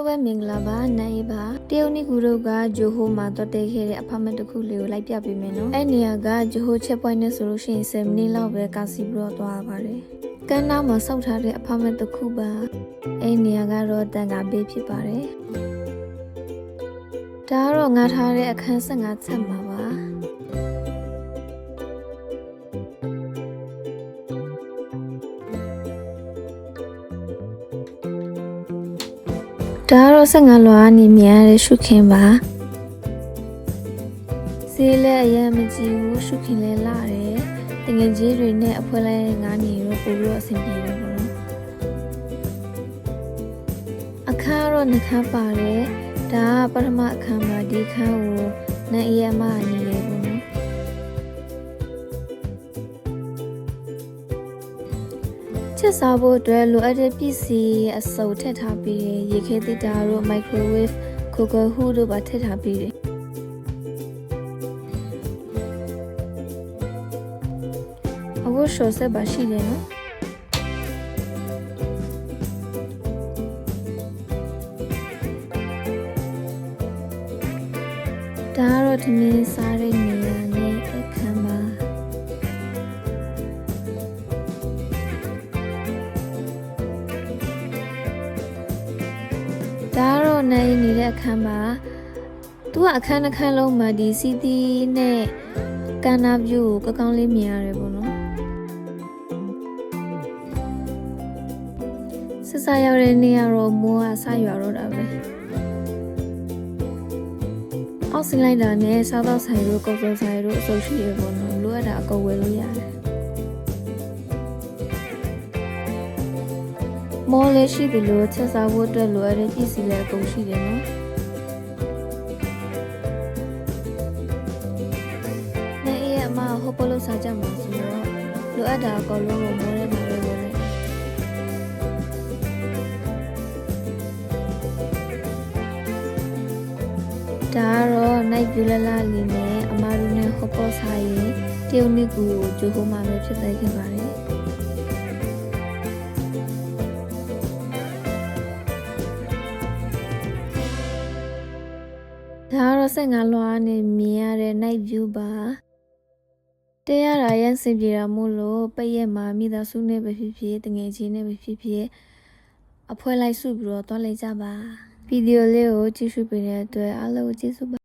Hello ပဲမင်္ဂလာပါနိုင်ပါတရုတ်နီကူတို့ကဂျိုဟိုမှာတော့တဲခဲ့တဲ့အဖမတ်တစ်ခုလေးကိုလိုက်ပြပေးမယ်နော်အဲ့နေရာကဂျိုဟိုချက်ပွိုင်းနဲ့ဆိုလို့ရှိရင်7မိနစ်လောက်ပဲကာစီပြီးတော့သွားပါတယ်ကမ်းနားမှာစောက်ထားတဲ့အဖမတ်တစ်ခုပါအဲ့နေရာကတော့တန်ခါပေးဖြစ်ပါတယ်ဒါကတော့ငါထားတဲ့အခန်း15ချက်မှာပါဒါကတော့15လွားနေမြန်ရရှုခင်ပါဈေးလည်းအရင်မကြည့်ဘူးရှုခင်လည်းလာတယ်တငယ်ကြီးတွေနဲ့အဖွဲလဲငါးနေတော့ပို့ပြီးတော့အဆင်ပြေတယ်ပေါ့နော်အခန်းတော့နှခမ်းပါတယ်ဒါကပထမအခန်းမှာဒီခန်းကိုနိုင်အရမနေလေပေါ့နော်ချက်စားဖို့အတွက်လိုအပ်တဲ့ပစ္စည်းအစုံထည့်ထားပြီးရေခဲသစ်တာတို့ microwave cooker hood တို့ပါထည့်ထားပြီးတယ်အခုရှော့ဆက်ပါရှိတယ်နော်ဒါကတော့ထမင်းစားတဲ့နေရာနဲ့အခန်းပါဒါကတော့နိုင်နေတဲ့အခန်းပါသူကအခန်းတစ်ခန်းလုံးမှာဒီစီတီနဲ့ကန္နာဗျူကိုကောင်းလေးမြင်ရတယ်ပေါ့နော်စစရောက်တဲ့နေရာတော့မိုးကဆရွာတော့တာပဲအောက်စလိုက်တာနဲ့စားတော့ဆိုင်တို့ကောက်စောဆိုင်တို့အစုပ်ရှိရပေါ့နော်လိုအပ်တာအကုန်ဝယ်လို့ရတယ်မော်လေးရှိတယ်လို့ချက်စားဖို့အတွက်လိုအပ်တဲ့ပစ္စည်းလည်းအကုန်ရှိတယ်နော်နိုင်ရဲ့အမဟိုပလို့စားကြမှာဆိုတော့လိုအပ်တာအကုန်လုံးကိုမိုးထဲမှာပဲဝယ်လိုက်ဒါကတော့ night view လာလီနဲ့အမတို့နဲ့ဟောပေါ်စားရင်တရုတ်နီကူကိုဂျိုဟိုမှာပဲဖြစ်သွားခဲ့ပါတယ်ဒါကတော့15လွားနဲ့မြင်ရတဲ့ night view ပါတဲရတာရန်စင်ပြေတာမို့လို့ပိတ်ရက်မှာမိသားစုနဲ့ပဲဖြစ်ဖြစ်တငယ်ချင်းနဲ့ပဲဖြစ်ဖြစ်အဖွဲလိုက်စုပြီးတော့တွားလိုက်ကြပါဗီဒီယိုလေးကိုကြည့်ရှုပေးတဲ့အတွက်အားလုံးကိုကျေးဇူးပါ